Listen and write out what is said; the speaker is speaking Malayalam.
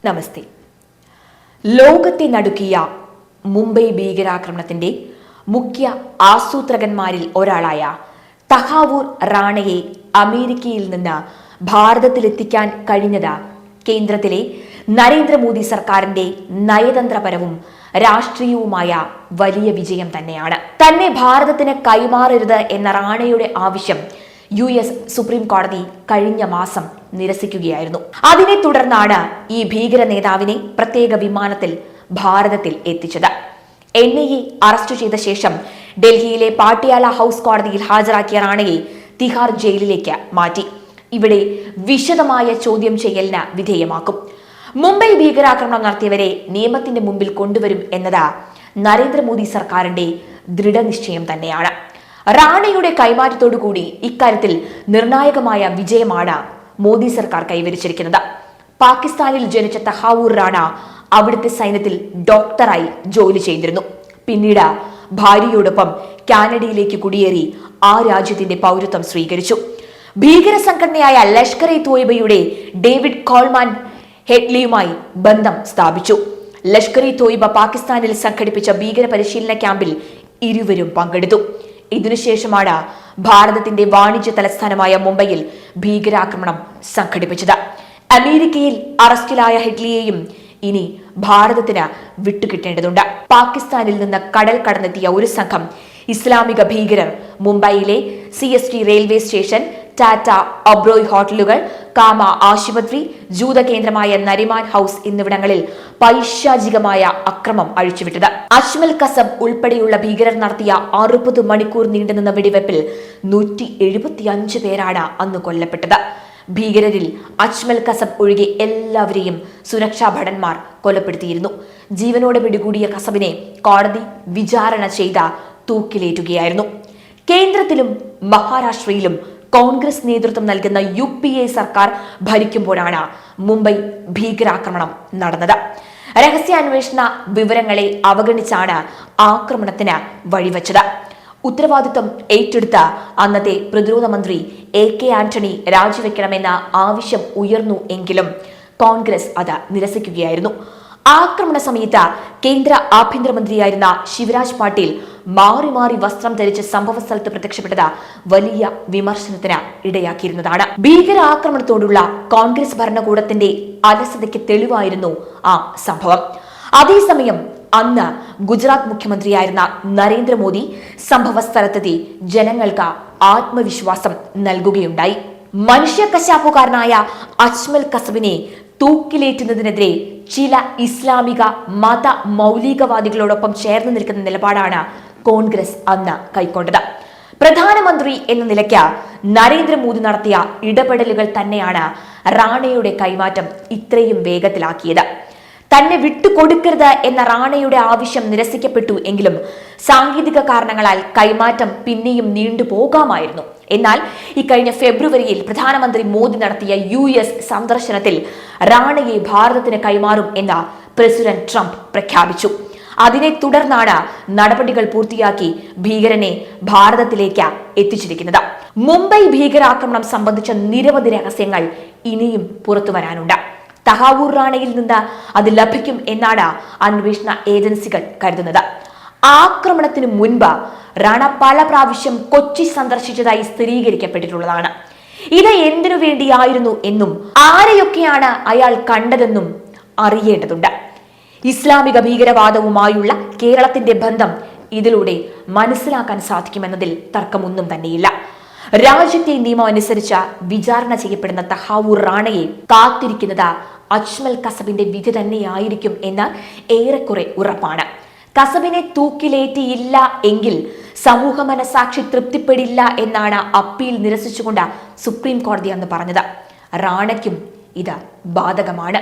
നമസ്തേ. ലോകത്തെ നടുക്കിയ മുംബൈ ഭീകരാക്രമണത്തിന്റെ മുഖ്യ ആസൂത്രകന്മാരിൽ ഒരാളായ തഹാവൂർ റാണയെ അമേരിക്കയിൽ നിന്ന് ഭാരതത്തിലെത്തിക്കാൻ കഴിഞ്ഞത് കേന്ദ്രത്തിലെ നരേന്ദ്രമോദി സർക്കാരിന്റെ നയതന്ത്രപരവും രാഷ്ട്രീയവുമായ വലിയ വിജയം തന്നെയാണ്. തന്നെ ഭാരതത്തിന് കൈമാറരുത് എന്ന റാണയുടെ ആവശ്യം US സുപ്രീം കോടതി കഴിഞ്ഞ മാസം നിരസിക്കുകയായിരുന്നു. അതിനെ തുടർന്നാണ് ഈ ഭീകര നേതാവിനെ പ്രത്യേക വിമാനത്തിൽ ഭാരതത്തിൽ എത്തിച്ചത്. NIA അറസ്റ്റ് ചെയ്ത ശേഷം ഡൽഹിയിലെ പാട്ടിയാല ഹൗസ് കോടതിയിൽ ഹാജരാക്കിയ റാണയെ തിഹാർ ജയിലിലേക്ക് മാറ്റി. ഇവിടെ വിശദമായ ചോദ്യം ചെയ്യലിന് വിധേയമാക്കും. മുംബൈ ഭീകരാക്രമണം നടത്തിയവരെ നിയമത്തിന്റെ മുമ്പിൽ കൊണ്ടുവരും എന്നത് നരേന്ദ്രമോദി സർക്കാരിന്റെ ദൃഢനിശ്ചയം തന്നെയാണ്. റാണയുടെ കൈമാറ്റത്തോടുകൂടി ഇക്കാര്യത്തിൽ നിർണായകമായ വിജയമാണ് മോദി സർക്കാർ കൈവരിച്ചിരിക്കുന്നത്. പാകിസ്ഥാനിൽ ജനിച്ച തഹാവൂർ റാണ അവിടുത്തെ സൈന്യത്തിൽ ഡോക്ടറായി ജോലി ചെയ്തിരുന്നു. പിന്നീട് ഭാര്യയോടൊപ്പം കാനഡയിലേക്ക് കുടിയേറി ആ രാജ്യത്തിന്റെ പൗരത്വം സ്വീകരിച്ചു. ഭീകര സംഘടനയായ ലഷ്കർ-ഇ-തോയ്ബയുടെ ഡേവിഡ് കോൾമാൻ ഹെഡ്ലിയുമായി ബന്ധം സ്ഥാപിച്ചു. ലഷ്കർ-ഇ-തോയ്ബ പാകിസ്ഥാനിൽ സംഘടിപ്പിച്ച ഭീകര പരിശീലന ക്യാമ്പിൽ ഇരുവരും പങ്കെടുത്തു. ഇതിനുശേഷമാണ് ഭാരതത്തിന്റെ വാണിജ്യ തലസ്ഥാനമായ മുംബൈയിൽ ഭീകരാക്രമണം സംഘടിപ്പിച്ചത്. അമേരിക്കയിൽ അറസ്റ്റിലായ ഹെഡ്ലിയെയും ഇനി ഭാരതത്തിന് വിട്ടുകിട്ടേണ്ടതുണ്ട്. പാകിസ്ഥാനിൽ നിന്ന് കടൽ കടന്നെത്തിയ ഒരു സംഘം ഇസ്ലാമിക ഭീകരർ മുംബൈയിലെ CST railway station, Tata Oberoi ഹോട്ടലുകൾ, കാമ ആശുപത്രി, ജൂത കേന്ദ്രമായ നരിമാൻ ഹൌസ് എന്നിവിടങ്ങളിൽ പൈശാചികമായ അക്രമം അഴിച്ചുവിട്ടത്. അജ്മൽ കസബ് ഉൾപ്പെടെയുള്ള ഭീകരർ നടത്തിയ 60 മണിക്കൂർ നീണ്ടുനിന്ന വെടിവെപ്പിൽ 175 പേരാണ് അന്ന് കൊല്ലപ്പെട്ടത്. ഭീകരരിൽ അജ്മൽ കസബ് ഒഴികെ എല്ലാവരെയും സുരക്ഷാ ഭടന്മാർ കൊലപ്പെടുത്തിയിരുന്നു. ജീവനോടെ പിടികൂടിയ കസബിനെ കോടതി വിചാരണ ചെയ്ത തൂക്കിലേറ്റുകയായിരുന്നു. കേന്ദ്രത്തിലും മഹാരാഷ്ട്രയിലും കോൺഗ്രസ് നേതൃത്വം നൽകുന്ന UPA സർക്കാർ ഭരിക്കുമ്പോഴാണ് മുംബൈ ഭീകരാക്രമണം നടന്നത്. രഹസ്യാന്വേഷണ വിവരങ്ങളെ അവഗണിച്ചാണ് ആക്രമണത്തിന് വഴിവെച്ചത്. ഉത്തരവാദിത്വം ഏറ്റെടുത്ത അന്നത്തെ പ്രതിരോധ മന്ത്രി AK ആന്റണി രാജിവെക്കണമെന്ന ആവശ്യം ഉയർന്നു എങ്കിലും കോൺഗ്രസ് അത് നിരസിക്കുകയായിരുന്നു. ആക്രമണ സമയത്ത് കേന്ദ്ര ആഭ്യന്തരമന്ത്രിയായിരുന്ന ശിവരാജ് പാട്ടീൽ മാറി മാറി വസ്ത്രം ധരിച്ച് സംഭവ സ്ഥലത്ത് പ്രത്യക്ഷപ്പെട്ടത് വലിയ വിമർശനത്തിന് ഇടയാക്കിയിരുന്നതാണ്. ഭീകരാക്രമണത്തോടുള്ള കോൺഗ്രസ് ഭരണകൂടത്തിന്റെ അലസതയ്ക്ക് തെളിവായിരുന്നു ആ സംഭവം. അതേസമയം അന്ന് ഗുജറാത്ത് മുഖ്യമന്ത്രിയായിരുന്ന നരേന്ദ്രമോദി സംഭവ സ്ഥലത്തെത്തി ജനങ്ങൾക്ക് ആത്മവിശ്വാസം നൽകുകയുണ്ടായി. മനുഷ്യ കശാപ്പുകാരനായ അജ്മൽ കസബിനെ തൂക്കിലേറ്റുന്നതിനെതിരെ ചില ഇസ്ലാമിക മത മൗലികവാദികളോടൊപ്പം ചേർന്ന് നിൽക്കുന്ന നിലപാടാണ് കോൺഗ്രസ് അന്ന് കൈക്കൊണ്ടത്. പ്രധാനമന്ത്രി എന്ന നിലയ്ക്ക് നരേന്ദ്രമോദി നടത്തിയ ഇടപെടലുകൾ തന്നെയാണ് റാണയുടെ കൈമാറ്റം ഇത്രയും വേഗത്തിലാക്കിയത്. തന്നെ വിട്ടുകൊടുക്കരുത് എന്ന റാണയുടെ ആവശ്യം നിരസിക്കപ്പെട്ടു എങ്കിലും സാങ്കേതിക കാരണങ്ങളാൽ കൈമാറ്റം പിന്നെയും നീണ്ടുപോകാമായിരുന്നു. എന്നാൽ ഇക്കഴിഞ്ഞ ഫെബ്രുവരിയിൽ പ്രധാനമന്ത്രി മോദി നടത്തിയ US സന്ദർശനത്തിൽ റാണയെ ഭാരതത്തിന് കൈമാറും എന്ന് പ്രസിഡന്റ് ട്രംപ് പ്രഖ്യാപിച്ചു. അതിനെ തുടർന്നാണ് നടപടികൾ പൂർത്തിയാക്കി ഭീകരനെ ഭാരതത്തിലേക്ക് എത്തിച്ചിരിക്കുന്നത്. മുംബൈ ഭീകരാക്രമണം സംബന്ധിച്ച നിരവധി രഹസ്യങ്ങൾ ഇനിയും പുറത്തു വരാനുണ്ട്. തഹാവൂർ റാണയിൽ നിന്ന് അത് ലഭിക്കും എന്നാണ് അന്വേഷണ ഏജൻസികൾ കരുതുന്നത്. ആക്രമണത്തിന് മുൻപ് റാണ പല പ്രാവശ്യം കൊച്ചി സന്ദർശിച്ചതായി സ്ഥിരീകരിക്കപ്പെട്ടിട്ടുള്ളതാണ്. ഇത് എന്തിനു വേണ്ടിയായിരുന്നു എന്നും ആരെയൊക്കെയാണ് അയാൾ കണ്ടതെന്നും അറിയേണ്ടതുണ്ട്. ഇസ്ലാമിക ഭീകരവാദവുമായുള്ള കേരളത്തിന്റെ ബന്ധം ഇതിലൂടെ മനസ്സിലാക്കാൻ സാധിക്കുമെന്നതിൽ തർക്കമൊന്നും തന്നെയില്ല. രാജ്യത്തെ നിയമം അനുസരിച്ച് വിചാരണ ചെയ്യപ്പെടുന്ന തഹാവൂർ റാണയെ കാത്തിരിക്കുന്നത് അജ്മൽ കസബിന്റെ വിധി തന്നെയായിരിക്കും എന്ന് ഏറെക്കുറെ ഉറപ്പാണ്. കസബിനെ തൂക്കിലേറ്റിയില്ല എങ്കിൽ സമൂഹ മനസാക്ഷി തൃപ്തിപ്പെടില്ല എന്നാണ് അപ്പീൽ നിരസിച്ചുകൊണ്ട് സുപ്രീം കോടതി അന്ന് പറഞ്ഞത്. റാണയ്ക്കും ഇത് ബാധകമാണ്.